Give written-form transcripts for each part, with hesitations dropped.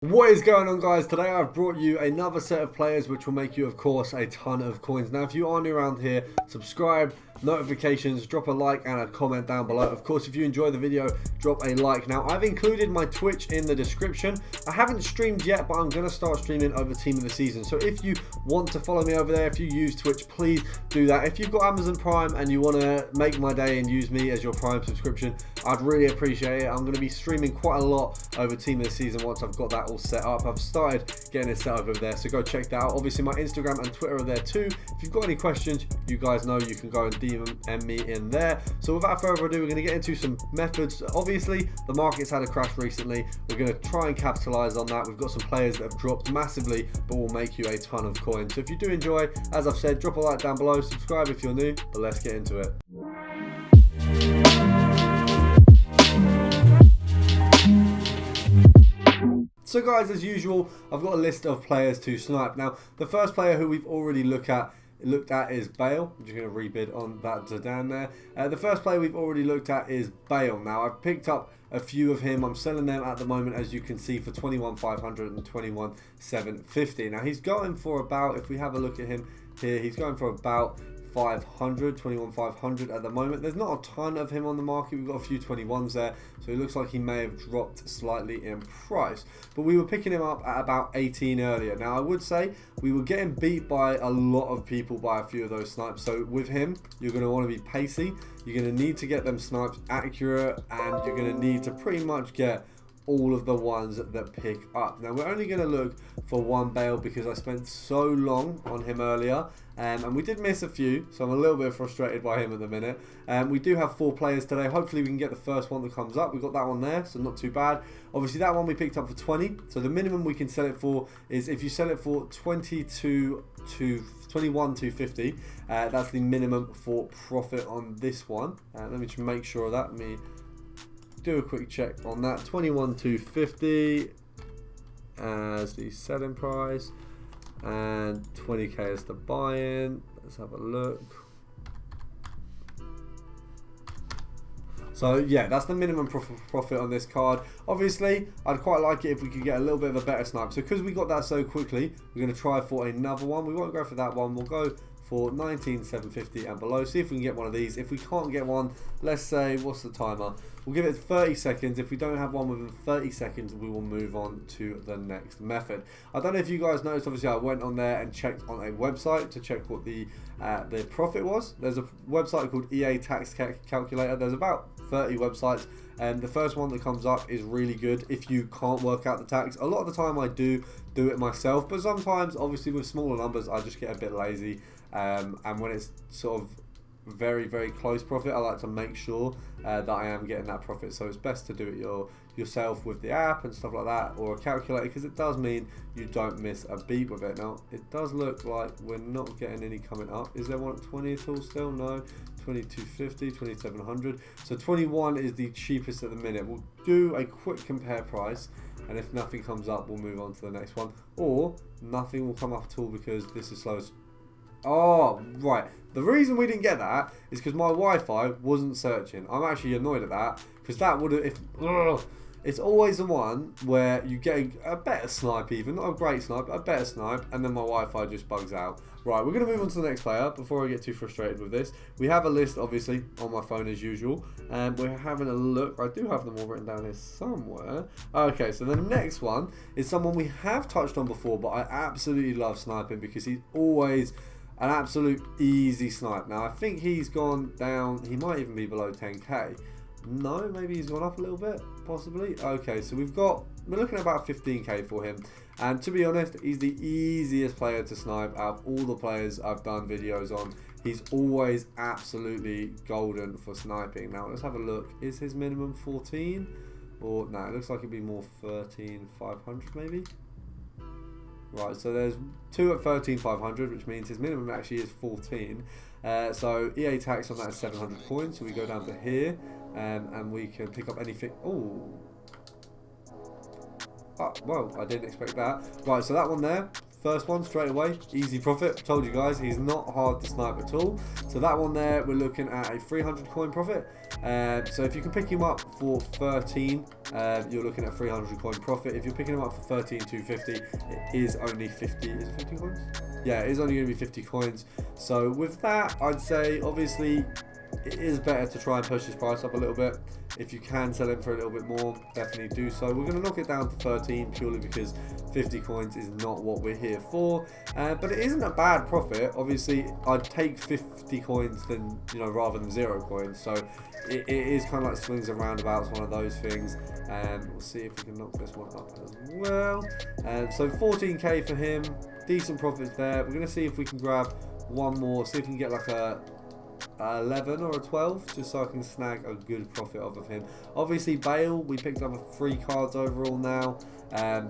What is going on, guys? Today I've brought you another set of players which will make you, of course, a ton of coins. Now if you are new around here, subscribe, notifications, drop a like and a comment down below. Of course, if you enjoy the video, drop a like. Now I've included my Twitch in the description. I haven't streamed yet, but I'm going to start streaming over Team of the Season. So if you want to follow me over there, if you use Twitch, please do that. If you've got Amazon Prime and you want to make my day and use me as your Prime subscription, I'd really appreciate it. I'm going to be streaming quite a lot over Team of the Season once I've got that all set up. I've started getting it set up over there, so go check that out. Obviously my Instagram and Twitter are there too. If you've got any questions, you guys know you can go and DM me in there. So without further ado, we're going to get into some methods. Obviously the market's had a crash recently. We're going to try and capitalize on that. We've got some players that have dropped massively but will make you a ton of coins. So if you do enjoy, as I've said, drop a like down below, subscribe if you're new, but let's get into it. So guys, as usual, I've got a list of players to snipe. Now, the first player who we've already looked at is Bale. I'm just going to rebid on that Zidane there. The first player we've already looked at is Bale. Now, I've picked up a few of him. I'm selling them at the moment, as you can see, for 21,500 and 21,750. Now, he's going for about, if we have a look at him here, he's going for about 21,500 at the moment. There's not a ton of him on the market. We've got a few 21s there, so it looks like he may have dropped slightly in price, but we were picking him up at about 18 earlier. Now I would say we were getting beat by a lot of people by a few of those snipes, so with him you're going to want to be pacey. You're going to need to get them snipes accurate, and you're going to need to pretty much get all of the ones that pick up. Now we're only going to look for one Bale because I spent so long on him earlier, and we did miss a few, so I'm a little bit frustrated by him at the minute. We do have 4 players today. Hopefully we can get the first one that comes up. We've got that one there, so not too bad. Obviously that one we picked up for 20, so the minimum we can sell it for is, if you sell it for 21,250, that's the minimum for profit on this one. Let me just make sure of that. Let me do a quick check on that. 21,250 as the selling price and 20k as the buy-in. Let's have a look. So yeah, that's the minimum profit on this card. Obviously I'd quite like it if we could get a little bit of a better snipe. So because we got that so quickly, we're going to try for another one. We won't go for that one. We'll go for 19,750 and below. See if we can get one of these. If we can't get one, let's say, what's the timer? We'll give it 30 seconds. If we don't have one within 30 seconds, we will move on to the next method. I don't know if you guys noticed, obviously I went on there and checked on a website to check what the profit was. There's a website called EA Tax Calculator. There's about 30 websites, and the first one that comes up is really good if you can't work out the tax. A lot of the time I do it myself, but sometimes, obviously with smaller numbers, I just get a bit lazy. And when it's sort of very close profit, I like to make sure that I am getting that profit. So it's best to do it yourself with the app and stuff like that, or a calculator, because it does mean you don't miss a beat with it. Now it does look like we're not getting any coming up. Is there one at 20 at all still? No. 2250, 2700. So 21 is the cheapest at the minute. We'll do a quick compare price, and if nothing comes up, we'll move on to the next one, or nothing will come up at all because this is slow. Oh, right. The reason we didn't get that is because my Wi-Fi wasn't searching. I'm actually annoyed at that, because that would have... It's always the one where you get a better snipe, even. Not a great snipe, but a better snipe, and then my Wi-Fi just bugs out. Right, we're going to move on to the next player before I get too frustrated with this. We have a list, obviously, on my phone as usual, and we're having a look. I do have them all written down here somewhere. Okay, so the next one is someone we have touched on before, but I absolutely love sniping because he's always an absolute easy snipe. Now, I think he's gone down. He might even be below 10k. No, maybe he's gone up a little bit, possibly. Okay, so we're looking at about 15k for him. And to be honest, he's the easiest player to snipe out of all the players I've done videos on. He's always absolutely golden for sniping. Now, let's have a look. Is his minimum 14? Or, no, it looks like it'd be more 13,500 maybe. Right, so there's 2 at 13,500, which means his minimum actually is 14. So EA tax on that is 700 coins. So we go down to here, and we can pick up anything. Oh, well, I didn't expect that. Right, so that one there, first one straight away, easy profit. Told you guys, he's not hard to snipe at all. So that one there, we're looking at a 300 coin profit. So if you can pick him up for 13, you're looking at 300 coin profit. If you're picking him up for 13, 250, it is only 50. Is it 50 coins? Yeah, it is only going to be 50 coins. So with that, I'd say obviously it is better to try and push his price up a little bit. If you can sell him for a little bit more, definitely do so. We're going to knock it down to 13 purely because 50 coins is not what we're here for. But it isn't a bad profit. Obviously, I'd take 50 coins than, you know, rather than 0 coins. So it is kind of like swings and roundabouts, one of those things. We'll see if we can knock this one up as well. So 14k for him, decent profits there. We're going to see if we can grab one more, see if we can get like a 11 or a 12, just so I can snag a good profit off of him. Obviously Bale, we picked up 3 cards overall now,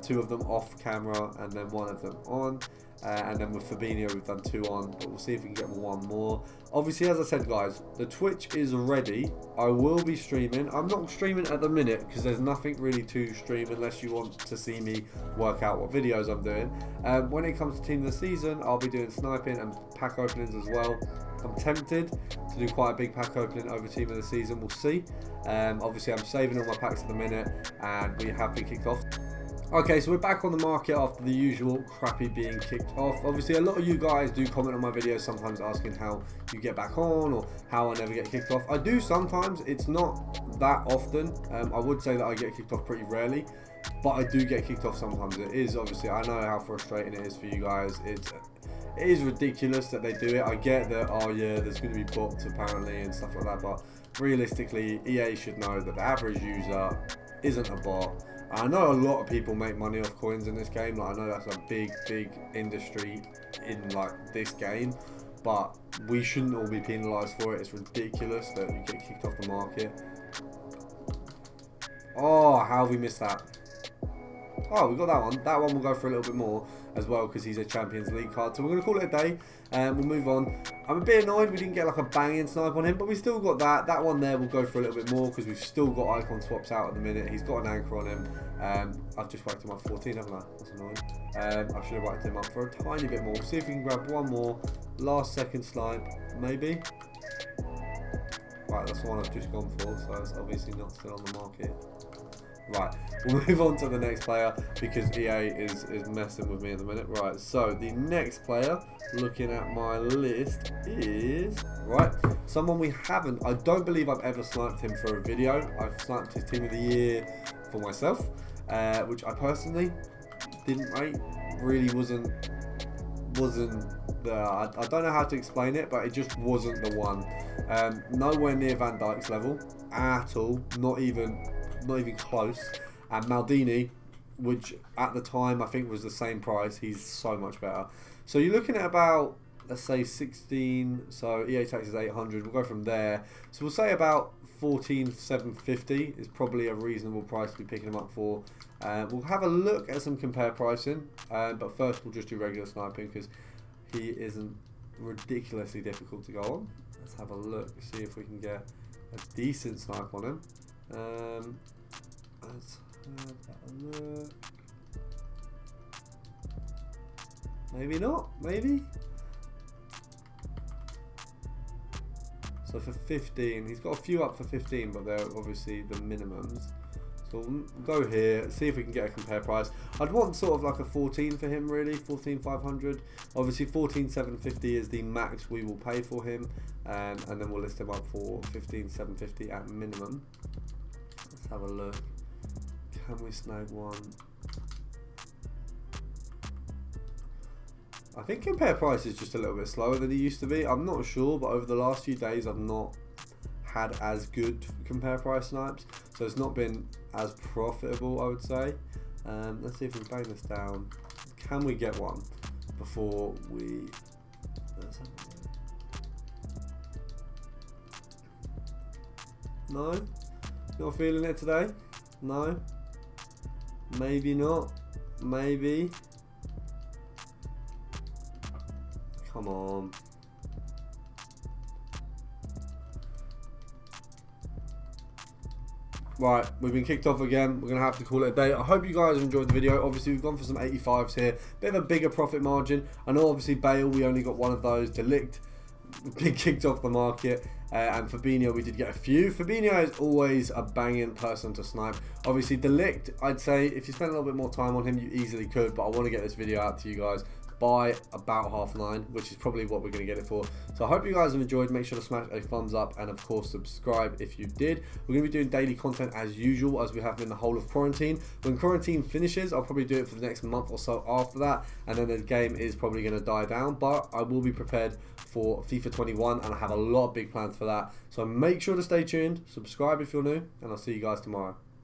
2 of them off camera and then 1 of them on, and then with Fubini we've done 2 on, but we'll see if we can get 1 more. Obviously, as I said guys, the Twitch is ready. I will be streaming. I'm not streaming at the minute because there's nothing really to stream unless you want to see me work out what videos I'm doing. When it comes to Team of the Season, I'll be doing sniping and pack openings as well. I'm tempted to do quite a big pack opening over Team of the Season, we'll see. Obviously I'm saving all my packs at the minute and we have been kicked off. Okay, so we're back on the market after the usual crappy being kicked off. Obviously a lot of you guys do comment on my videos sometimes asking how you get back on or how I never get kicked off. I do sometimes, it's not that often. I would say that I get kicked off pretty rarely, but I do get kicked off sometimes. It is obviously, I know how frustrating it is for you guys. It is ridiculous that they do it. I get that, oh yeah, there's going to be bots apparently and stuff like that, but realistically, EA should know that the average user isn't a bot. I know a lot of people make money off coins in this game. Like, I know that's a big industry in like this game, but we shouldn't all be penalised for it. It's ridiculous that we get kicked off the market. Oh, how have we missed that? Oh, we got that one. That one will go for a little bit more as well because he's a Champions League card. So we're going to call it a day and we'll move on. I'm a bit annoyed we didn't get like a banging snipe on him, but we still got that. That one there will go for a little bit more because we've still got icon swaps out at the minute. He's got an anchor on him. I've just whacked him up 14, haven't I? That's annoying. I should have whacked him up for a tiny bit more. We'll see if we can grab one more. Last second snipe, maybe. Right, that's the one I've just gone for, so it's obviously not still on the market. Right, we'll move on to the next player because EA is messing with me at the minute. Right, so the next player, looking at my list, is, right, someone we haven't, I don't believe I've ever sniped him for a video. I've sniped his Team of the Year for myself, which I personally didn't rate, really wasn't the, I don't know how to explain it, but it just wasn't the one. Nowhere near Van Dijk's level at all, not even close. And Maldini, which at the time I think was the same price, he's so much better. So you're looking at about, let's say 16, so EA tax is 800, we'll go from there. So we'll say about 14,750 is probably a reasonable price to be picking him up for. We'll have a look at some compare pricing, but first we'll just do regular sniping because he isn't ridiculously difficult to go on. Let's have a look, see if we can get a decent snipe on him. Let's have a look. Maybe not, maybe. So for 15, he's got a few up for 15, but they're obviously the minimums. So we'll go here, see if we can get a compare price. I'd want sort of like a 14 for him really, 14,500. Obviously 14,750 is the max we will pay for him, and then we'll list him up for 15,750 at minimum. Let's have a look. Can we snag one? I think compare price is just a little bit slower than it used to be. I'm not sure, but over the last few days I've not had as good compare price snipes, so it's not been as profitable, I would say. Let's see if we can bang this down. Can we get one before we... No? Not feeling it today? No? Maybe not? Maybe? Come on. Right, we've been kicked off again. We're going to have to call it a day. I hope you guys enjoyed the video. Obviously, we've gone for some 85s here. Bit of a bigger profit margin. I know, obviously, Bale, we only got one of those. Delict, been kicked off the market. And Fubini, we did get a few. Fubini is always a banging person to snipe. Obviously, Delict, I'd say if you spend a little bit more time on him, you easily could. But I want to get this video out to you guys by about 9:30, which is probably what we're going to get it for. So I hope you guys have enjoyed. Make sure to smash a thumbs up and of course subscribe if you did. We're going to be doing daily content as usual, as we have been the whole of quarantine. When quarantine finishes, I'll probably do it for the next month or so after that, and then the game is probably going to die down, but I will be prepared for FIFA 21 and I have a lot of big plans for that. So make sure to stay tuned, subscribe if you're new, and I'll see you guys tomorrow.